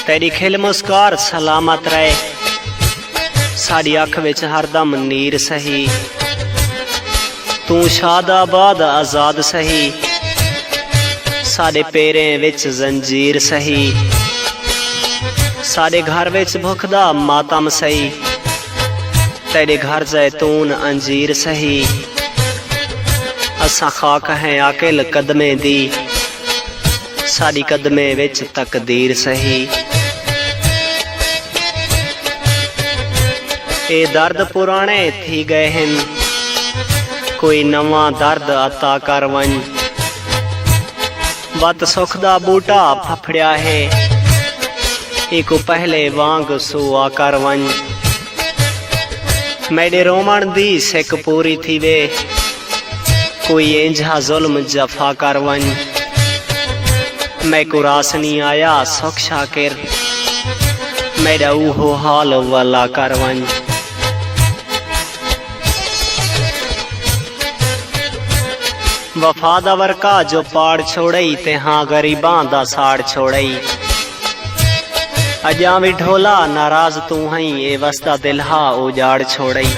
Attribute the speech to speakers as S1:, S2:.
S1: तेरी खिल मुस्कार सलामत रहे, साड़ी अख विच हरदम नीर सही। तू शादाबाद आजाद सही, साडे पैरें विच जंजीर सही। साडे घर विच भुख दा मातम सही, तेरे घर जैतून अंजीर सही। असा खाक हैं आकिल कदमे दी, साडी कदमे विच तकदीर सही। ए दर्द पुराने थी गए हैं, कोई नवा दर्द अता कर वन। वत सुख दा बूटा फफड़िया है, एको पहले वांग सुआ कर वन। मेरे रोमन दी सिक पूरी थी वे, कोई इंझा जुल्म जफा कर वन। मैं को रासनी आया सुख शाकिर, मेरा ऊहो हाल वाला कर वन। वफादावर का जो पाड़ छोड़ई, ते हाँ गरीबां दा साड़ छोड़ई। अजा भी ढोला नाराज तू हई, ए वसदा दिल हा उजाड़ छोड़ई।